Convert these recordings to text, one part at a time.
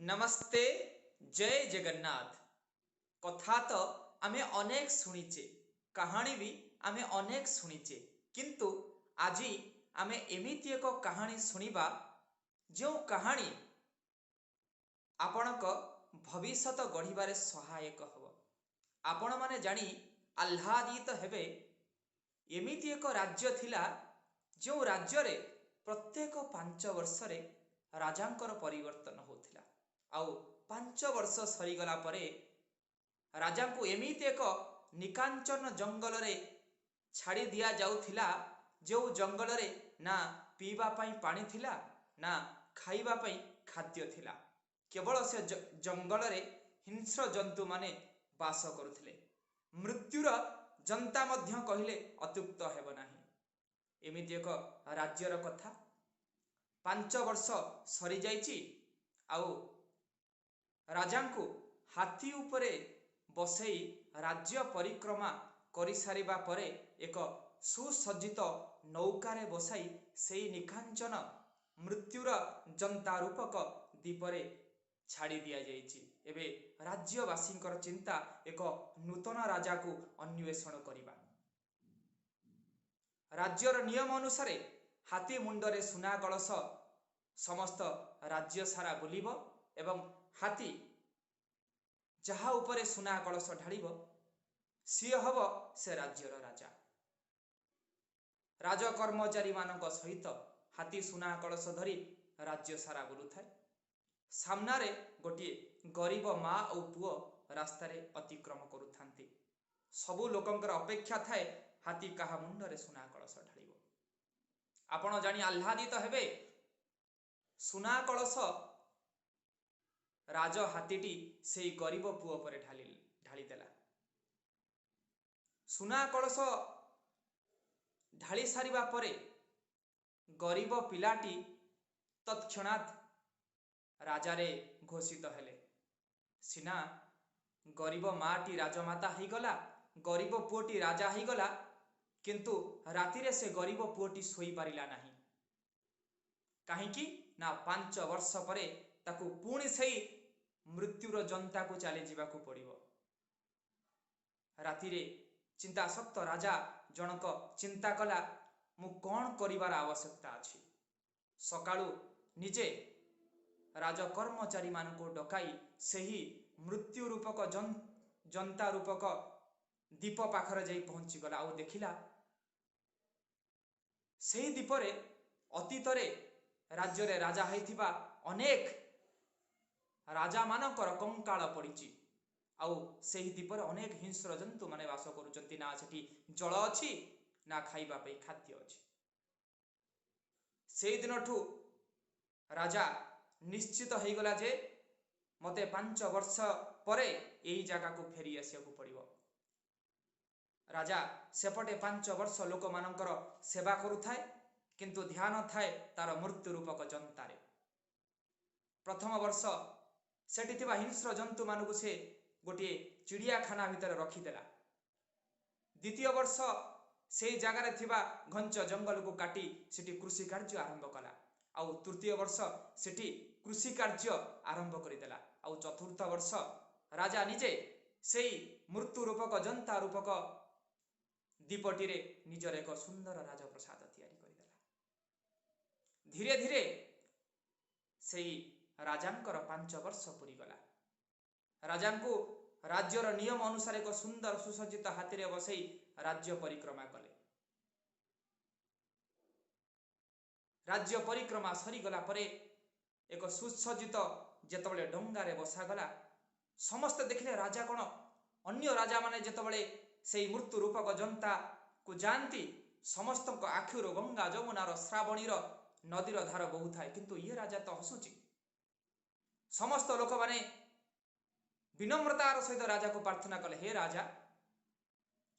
नमस्ते जय जगन्नाथ। कथा तो आमे अनेक शुणीचे, कहानी भी आमे अनेक शुणीचे, किंतु आज आमे एमिति एक कहानी शुणिबा जो कहानी आपणक भविष्यत गढ़िबारे सहायक हब। आपण माने जानी आह्लादित हेबे। एमिति एक राज्य थिला जो राज्य रे प्रत्येक 5 वर्ष रे राजांकर परिवर्तन होथिला। आउ 5 वर्ष सरीगला परे राजा को एमिति एक निकांचन जंगल रे छाड़ी दिया जाउथिला जो जंगल रे ना पीवा पाई पानी थिला ना खाइबा पाई खाद्य थिला। केवल से जंगल रे हिंस्र जंतु माने बास करुथिले। मृत्युर जनता मध्य कहिले अत्युक्त हेब नाही। एमिति एक राज्यर कथा 5 वर्ष सरी जाइछि। आउ राजा को हाथी उपरे बसई राज्य परिक्रमा करि सारिबा परे एक सुसज्जित नौकारे बसाई सेई निकांचन मृत्युर जनता रूपक दीपरे छाड़ी दिया जाइछि। एबे राज्यवासींकर चिंता एक नूतन राजा को अन्वेषण करिबा। राज्यर नियम अनुसारे हाथी मुंडरे सुना कलश समस्त राज्य सारा बुलिब एवं हाथी जहा उपरे सुना कलश ढालिब सी हब से राज्यर राजा। राज कर्मचारी मानक सहित हाथी सुना कलश धरी राज्य सारा बुलुथाए। सामनारे गोटे गरीब माँ और पुओ रास्तारे अतिक्रम करुथांती। सबु लोकंकर अपेक्षा थाए हाथी काहा मुंडरे सुना कलश ढालिब। आपण जानी आह्लादित हेबे। सुना कलश राज हाथीटी से गरीब पुओ पर ढाली देला। सुना कलश ढाली सारिबा परे गरीब पिलाटी तत्क्षणात राजारे घोषित हेले। सिना गरीब माटी राजमाता ही गला, गरीब पुओटी राजा ही गला, किंतु रातिरे से गरीब पुओटी सोई पारिला नाही। काहींकि ना 5 वर्ष परे ताकू पुणी सेई मृत्युर जनता को चली जावाकू पड़िबो। रातिरे चिंतासक्त राजा जनक चिंता कला मु कौन करिवार आवश्यकता अछि। सकाळू निजे राज कर्मचारी मानकू डकाई सेही मृत्यु रूपक जनता रूपक दीप पाखरे जाई पहुंची गला। आउ देखिला सेही दीपरे अतीतरे राज्य रे राजा हैथिबा अनेक राजा मानकर कंकाल पड़िछि। आउ सेही दीपरे अनेक हिंस्र जंतु माने वास करुचंती। ना सेठी जल अछि ना खाइबा पे खाद्य अछि। सेही दिनठू राजा निश्चित हो गला जे मते 5 वर्ष परे एही जगह को फेरी आसिया को पड़िबो। राजा सेपटे 5 वर्ष लोक मानकर सेवा करुथाए, किंतु ध्यान थाए तार मृत्यु रूपक जनतारे। प्रथम वर्ष सेठी थिबा हिंस्र जंतु मानकु से गोटे चिड़ियाखाना भितर रखिदेला। द्वितीय वर्ष से जगार थिबा घंच जंगल को काटी सेठी कृषि कार्य आरंभ कला। आउ तृतीय वर्ष सेठी कृषि कार्य आरंभ करिदेला। आउ चतुर्थ वर्ष राजा निजे सेई मृत्यु रूपक जनता रूपक दीपटीरे निजर एक सुंदर राजप्रसाद तैयारी करिदेला। धीरे धीरे सेई राजांकर 5 वर्ष पूरी गला। राजा को राज्यर नियम अनुसार एक सुंदर सुसज्जित हाथी बसई राज्य परिक्रमा कले। राज्य परिक्रमा सरीगला परे एक सुसज्जित जेतबले डंगारे बसागला समस्त देखिले राजा कौन अन्य राजा माने जेतबले सेई मृत्यु रूपक जनता को जानती समस्त आखिर गंगा जमुनार श्रावणीर नदीर धार बहु थाए, किंतु ये राजा तो हसुची। समस्त लोक माने विनम्रतार सहित राजा को प्रार्थना कले, हे राजा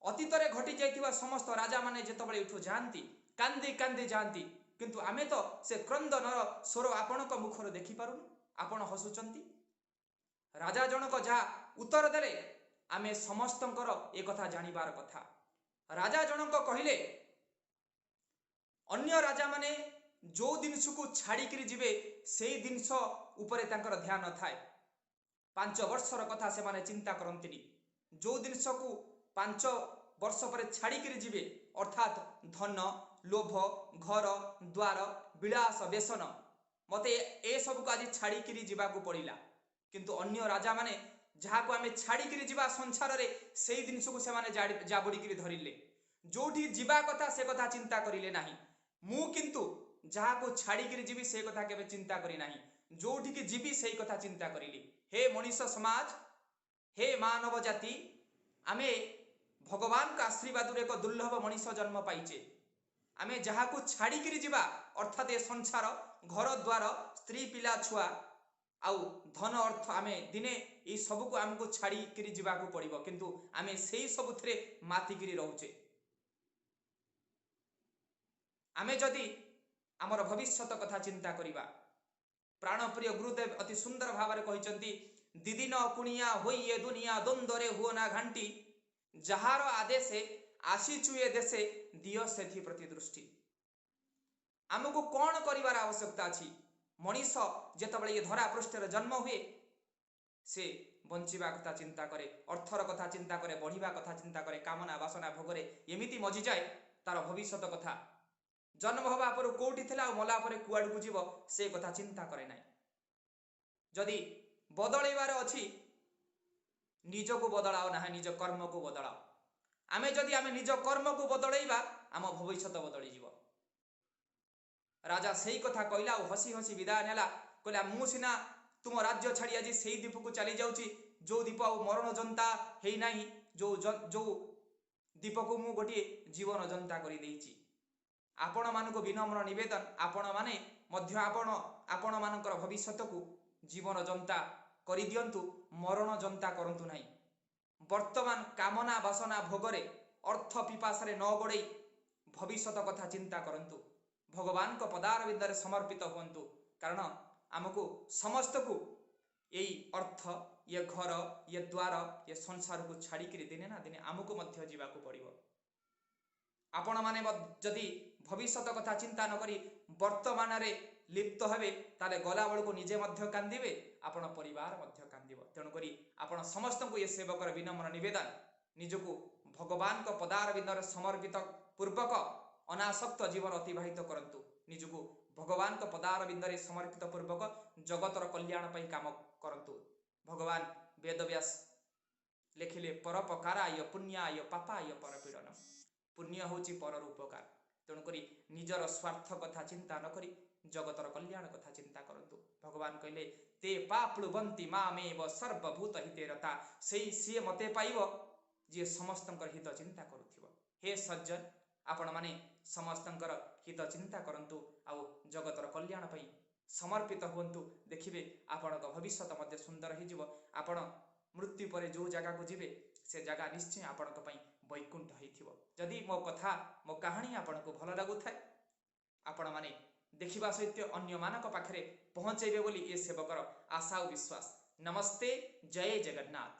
अतीतरे घटी जाइथिबा समस्त राजा माने जेतबले उठु जानती कांदी कांदी जानती, किंतु आमे तो से क्रंदनर स्वर आपणक मुखर देखि पारुनु, आपण हसुचंती। राजा जनक जा उत्तर देले आमे समस्तंकर ए कथा जानिबार कथा। राजा जनक कहिले अन्य राजा माने जो जिनस को छाड़िकी जीवे से जिनस उपरे तांकर ध्यान थाए। 5 वर्षर कथा से माने चिंता करंतिनी। जो जिनस को 5 वर्ष पर छाड़िकी जीवे अर्थात धन लोभ घर द्वार विलास व्यसन मते ए सब को आज छाड़िकी जीवाकू पड़िला। किंतु अन्य राजा माने जहाँ को आमे छाड़िकी जीवा संसार रे सेही जिनस को से माने जाबुड़ी धरिले। जोठी जीवा कथा से कथा चिंता करिले नाही। मु किंतु जहाँ को छाड़िकी जीवी से कथा केबे चिंता करी नाही। जोठी की जीवी से कथा चिंता करिली। हे मनुष्य समाज, हे मानव जाति, आमे भगवान का आशीर्वाद एक दुर्लभ मनुष्य जन्म पाइचे। आमे जहाँ को छाड़िकी जीवा अर्थात ए संसार घर द्वार स्त्री पिला छुआ आउ धन अर्थ आमे दिने ये सब को आमको छाड़िकी जीवाकू पड़िबो। किंतु आमे सेही सबुथिरे मातिकिरी रहूचे। आमे जदि आमर भविष्यत कथा चिंता करिबा, प्राणप्रिय गुरुदेव अति सुंदर भाव में कहिसंती, दिदिन कुणिया होई ए दुनिया द्वंद्वरे हुओ ना घंटी, जहार आदेशे आसीचु ए देशे दियो सेथि प्रति दृष्टि। आमको कौन करिवार आवश्यकता अछि? मनीष जेतबेले ये धरा पृष्ठर जन्म हुए से बंचिबा कथा चिंता करे, अर्थर कथा चिंता करे, बढ़िबा कथा चिंता करे, कामना वासना भोगरे एमिति मजी जाए तार भविष्यत कथा जन्म हवा पर कोठी थिला और मला पर कुआडू जीव से कथा चिंता करे नाही। जदि बदलैबार अछि निज को बदलाओ ना, निज कर्म को बदलाओ। आमे जदि आमे निज कर्म को बदलैबा आम भविष्यत बदली जीव। राजा सही कथा कहला और हसी हसी विदाय नेला। कहला मु सिना तुम राज्य छाड़ी आज सही द्वीप को चली जाउची जो द्वीप आ मरण जनता हेई नाही, जो द्वीप को मु गोटे जीवन जनता करी देइची। आपण मानको विनम्र निवेदन, आपण माने मध्य आपण मानकर भविष्यत को जीवन जनता करी दियंतु, मरण जनता करंतु नाही। वर्तमान कामना वासना भोगरे अर्थ पिपासारे न गड़े भविष्यत कथा चिंता करंतु। भगवान को पदार विंदरे समर्पित हुंतु। कारण आमको समस्त को यही अर्थ, ये घर, ये द्वार, ये संसार को छाड़िकी दिने ना दिने आमको मध्य जीवाकू पड़िबो। आपण माने जदि भविष्यत कथा चिंता न करी वर्तमान रे लिप्त हेबे ताले गला बेल को निजे मध्य कांदिबे, आपण परिवार मध्य कांदिबो। तेणु करी आपण समस्त को ये सेवकर विनम्र निवेदन, निजको भगवान को पदार विंदरे समर्पित पूर्वक अनासक्त जीवन अतिबाहित करंतु। निजको भगवान को पदार विंदरे समर्पित पूर्वक जगतर कल्याण पई काम करंतु। भगवान वेदव्यास लिखिले परोपकाराय पुण्याय पापाय परपीड़न। पुण्य होची परर उपकार। तेणुकरी निजर स्वार्थ कथा चिंता न करी जगतर कल्याण कथा चिंता करंतु। भगवान कहले ते पाप्लुवंती मामेव सर्वभूत हिते रता, सेई सिए मते पाइबो जे समस्तंकर हित चिंता करुथिबो। हे सज्जन, आपण माने समस्तंकर हित चिंता करंतु आउ जगतर कल्याण पई समर्पित हुंतु। देखिबे आपणक भविष्यत मध्ये सुंदर ही जीव। आपण मृत्यु परे जो जगह को जीवे से जगह निश्चय आपणक पई वैकुंठ होइथिबो। जदि मो कथा मो कहानी आपनको भल लागु थाए, आपण माने देखिबा सहित अन्य मानक पाखरे पहुंचैबे बोली ए सेवकर आशा और विश्वास। नमस्ते, जय जगन्नाथ।